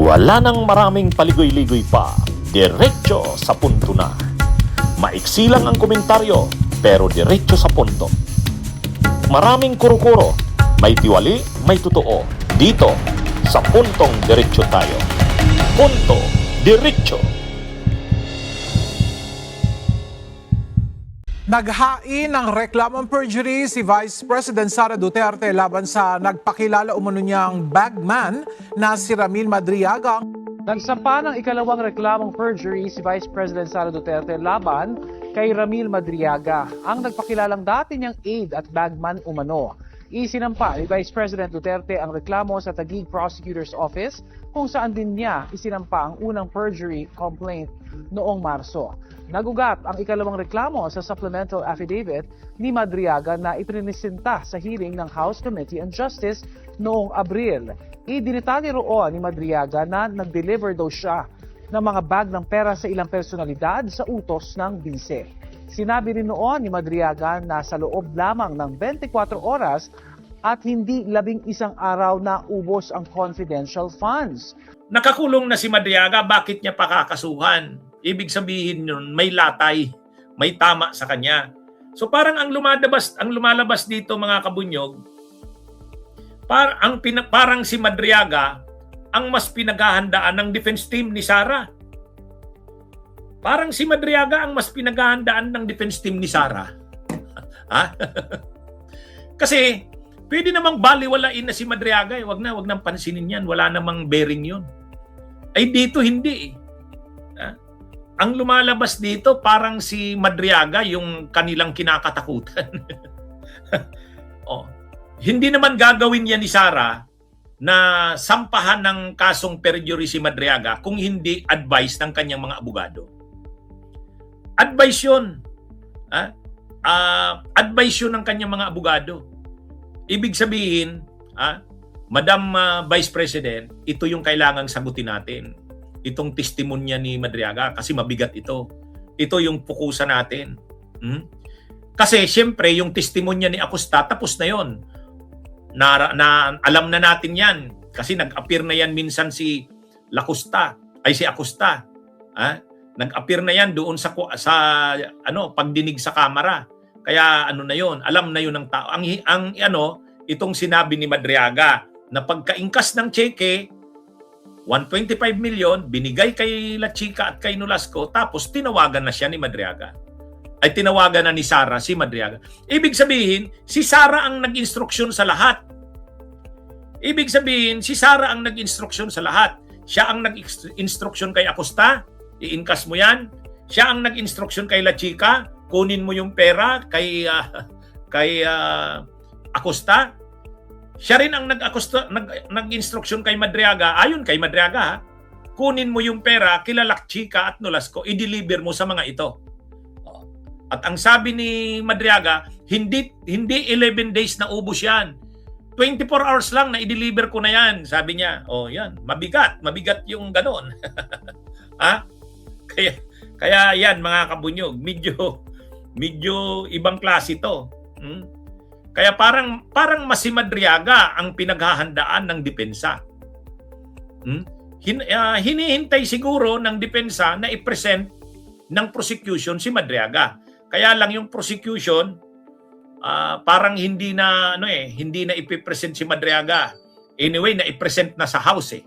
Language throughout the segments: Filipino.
Wala nang maraming paligoy-ligoy pa, diretso sa punto na. Maiksi lang ang komentaryo, pero diretso sa punto. Maraming kuro-kuro, may tiwali, may totoo. Dito, sa puntong diretso tayo. Punto, diretso. Naghain ng reklamong perjury si Vice President Sara Duterte laban sa nagpakilala umano niyang bagman na si Ramil Madriaga. Nagsampa ng ikalawang reklamong perjury si Vice President Sara Duterte laban kay Ramil Madriaga, ang nagpakilalang dati niyang aide at bagman umano. Isinampa ni Vice President Duterte ang reklamo sa Taguig Prosecutor's Office kung saan din niya isinampa ang unang perjury complaint noong Marso. Nagugat ang ikalawang reklamo sa supplemental affidavit ni Madriaga na iprinisinta sa hearing ng House Committee on Justice noong Abril. Idinitalye roon ni Madriaga na nag-deliver daw siya ng mga bag ng pera sa ilang personalidad sa utos ng bise. Sinabi rin noon ni Madriaga na sa loob lamang ng 24 oras at hindi 11 araw na ubos ang confidential funds. Nakakulong na si Madriaga, bakit niya pakakasuhan? Ibig sabihin nun, may latay, may tama sa kanya. So parang ang lumalabas dito mga kabunyog, parang si Madriaga ang mas pinaghahandaan ng defense team ni Sara. Parang si Madriaga ang mas pinaghahandaan ng defense team ni Sara. Ha? Kasi pwede namang baliwalain na si Madriaga. Wag nang pansinin yan. Wala namang bearing yun. Ay dito hindi. Ha? Ang lumalabas dito parang si Madriaga yung kanilang kinakatakutan. Hindi naman gagawin yan ni Sara na sampahan ng kasong perjury si Madriaga kung hindi advice ng kanyang mga abogado. Advice yun. Advice yun ng kanyang mga abogado. Ibig sabihin, Madam Vice President, ito yung kailangang sagutin natin. Itong testimonya ni Madriaga kasi mabigat ito. Ito yung pukusan natin. Kasi siyempre yung testimonya ni Acosta tapos na yon. Na alam na natin yan kasi nag-appear na yan minsan si Acosta. Nag-appear na yan doon sa pagdinig sa kamera. Kaya na yon, alam na yon ng tao. Itong sinabi ni Madriaga na pagkaingkas ng cheque 125 million binigay kay La Chica at kay Nolasco tapos tinawagan na siya ni Madriaga. Ay tinawagan na ni Sara si Madriaga. Ibig sabihin, si Sara ang nag-instruksyon sa lahat. Ibig sabihin, si Sara ang nag-instruksyon sa lahat. Siya ang nag-instruksyon kay Acosta, i-incas mo yan. Siya ang nag-instruksyon kay La Chica, kunin mo yung pera kay Acosta. Siya rin ang nag-instruksyon kay Madriaga, ayon kay Madriaga, kunin mo yung pera kila La Chica at Nolasco, i-deliver mo sa mga ito. At ang sabi ni Madriaga, hindi 11 days na ubos yan. 24 hours lang na i-deliver ko na yan, sabi niya. Yan, mabigat yung ganon. Kaya yan mga kabunyog, medyo ibang klase to. Kaya parang mas si Madriaga ang pinaghahandaan ng depensa. Hinihintay siguro ng depensa na i-present ng prosecution si Madriaga. Kaya lang yung prosecution parang hindi na ipipresent si Madriaga. Anyway, na i-present na sa House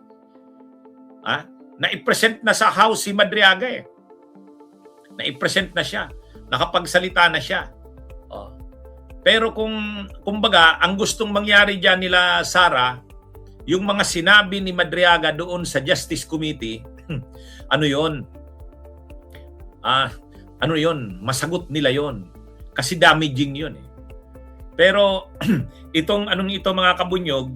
Na i-present na sa House si Madriaga Na i-present na siya. Nakapagsalita na siya. Pero kumbaga, ang gustong mangyari diyan nila Sara, yung mga sinabi ni Madriaga doon sa Justice Committee, masagot nila yon kasi damaging yun Pero itong mga kabunyog,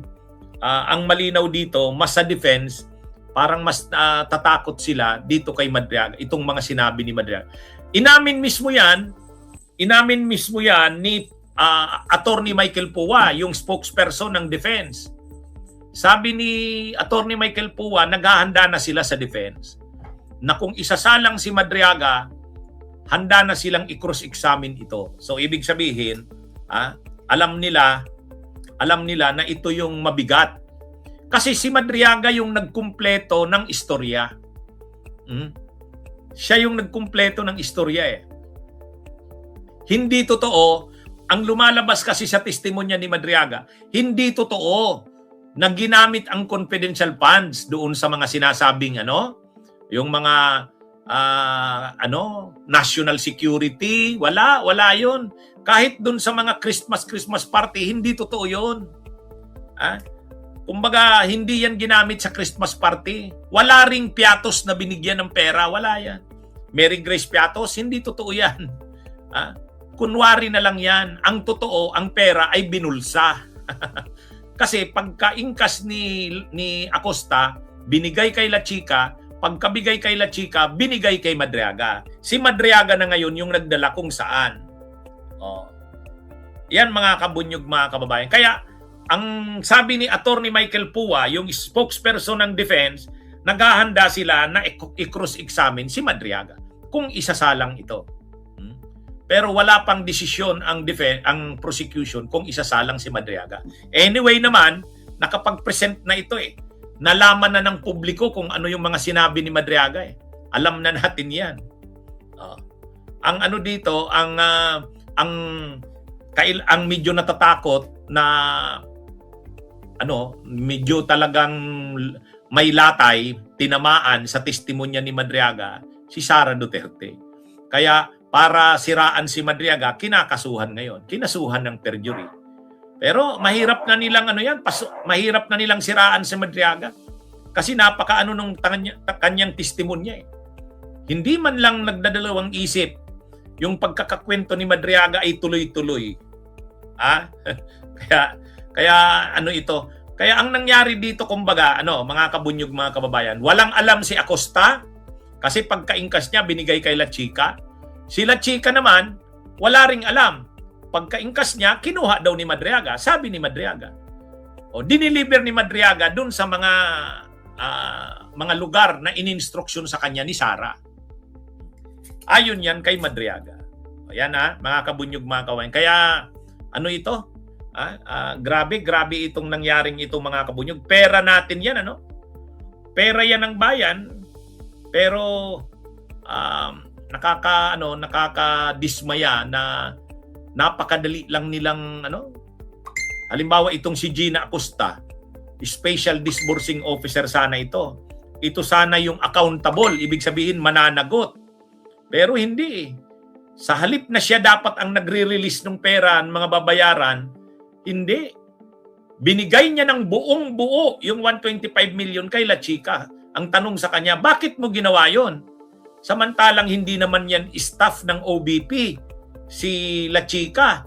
ang malinaw dito, mas sa defense, parang mas tatakot sila dito kay Madriaga, itong mga sinabi ni Madriaga. Inamin mismo yan ni Attorney Michael Puwa, yung spokesperson ng defense. Sabi ni Attorney Michael Puwa, naghahanda na sila sa defense na kung isasalang si Madriaga, handa na silang i-cross-examine ito. So ibig sabihin, alam nila na ito yung mabigat. Kasi si Madriaga yung nagkumpleto ng istorya. Siya yung nagkumpleto ng istorya eh. Hindi totoo, ang lumalabas kasi sa testimonya ni Madriaga, hindi totoo na ginamit ang confidential funds doon sa mga sinasabing yung mga national security, wala yun. Kahit doon sa mga Christmas party, hindi totoo yun. Kumbaga, hindi yan ginamit sa Christmas party. Wala ring piatos na binigyan ng pera, wala yan. Mary Grace Piatos, hindi totoo yan. Kunwari na lang yan. Ang totoo, ang pera ay binulsa. Kasi pagka-ingkas ni Acosta, binigay kay La Chica, pagkabigay kay La Chica, binigay kay Madriaga. Si Madriaga na ngayon yung nagdala kung saan. Yan mga kabunyog, mga kababayan. Kaya, ang sabi ni Attorney Michael Pua, yung spokesperson ng defense, naghahanda sila na i-cross-examine si Madriaga kung isasalang ito. Pero wala pang desisyon ang prosecution kung isasalang si Madriaga. Anyway naman, nakapag-present na ito eh. Nalaman na ng publiko kung ano yung mga sinabi ni Madriaga eh. Alam na natin yan. Ang dito, ang medyo natatakot na medyo talagang may latay, tinamaan sa testimonya ni Madriaga, si Sara Duterte. Kaya para siraan si Madriaga, kinakasuhan ngayon. Kinasuhan ng perjury. Pero mahirap na nilang mahirap na nilang siraan si Madriaga. Kasi napaka nung kanyang testimonya eh. Hindi man lang nagdadalawang isip yung pagkakakwento ni Madriaga ay tuloy-tuloy. Kaya ito? Kaya ang nangyari dito, kumbaga, mga kabunyog, mga kababayan, walang alam si Acosta kasi pagkaingkas niya, binigay kay La Chica. Si La Chica naman, wala ring alam. Pagkaingkas niya, kinuha daw ni Madriaga. Sabi ni Madriaga. Diniliver ni Madriaga dun sa mga lugar na ininstruksyon sa kanya ni Sara. Ayon yan kay Madriaga. Ayan mga kabunyog, mga kababayan. Kaya, ito? Grabe itong nangyaring ito, mga kabunyog. Pera natin yan, Pera yan ng bayan. Pero nakakadismaya na napakadali lang nilang halimbawa itong si Gina Acosta, special disbursing officer sana ito. Ito sana yung accountable, ibig sabihin mananagot. Pero hindi. Sa halip na siya dapat ang nagre-release ng pera ng mga babayaran, hindi. Binigay niya ng buong-buo yung 125 million kay La Chica. Ang tanong sa kanya, bakit mo ginawa yon? Samantalang hindi naman yan staff ng OBP. Si La Chica,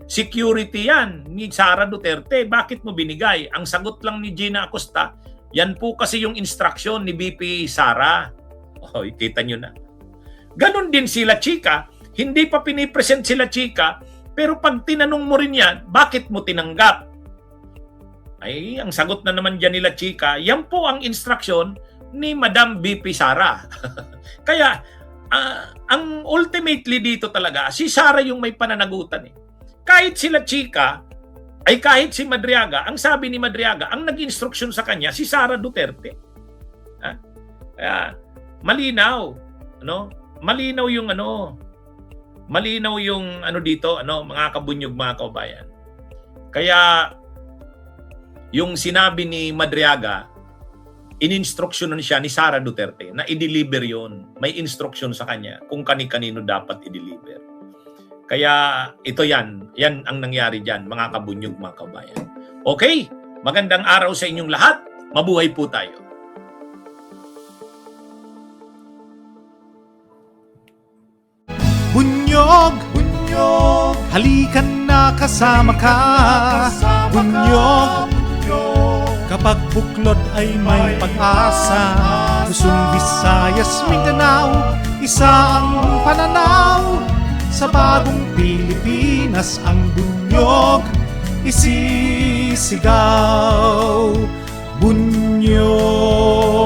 security yan ni Sara Duterte. Bakit mo binigay? Ang sagot lang ni Gina Acosta, yan po kasi yung instruction ni BP Sara. Kita nyo na. Ganon din si La Chica. Hindi pa pinipresent si La Chica, pero pag tinanong mo rin yan, bakit mo tinanggap? Ay, ang sagot na naman dyan ni La Chica, yan po ang instruction ni Madam BP Sara. Kaya, ang ultimately dito talaga, si Sara yung may pananagutan eh. Kahit si La Chica, ay kahit si Madriaga, ang sabi ni Madriaga, ang nag-instruction sa kanya, si Sara Duterte. Kaya, malinaw. Malinaw yung dito, mga kabunyog, mga kabayan. Kaya, yung sinabi ni Madriaga, in-instructionan siya ni Sara Duterte na i-deliver yon. May instruction sa kanya kung kani-kanino dapat i-deliver. Kaya ito yan ang nangyari dyan, mga kabunyog, mga kabayan. Okay, magandang araw sa inyong lahat. Mabuhay po tayo. Bunyog, halikan na kasama ka. Bunyog, kapag buklod ay may pag-asa. Luzon, Visayas, Mindanao, isa ang pananaw. Sa bagong Pilipinas ang bunyog isisigaw. Bunyog.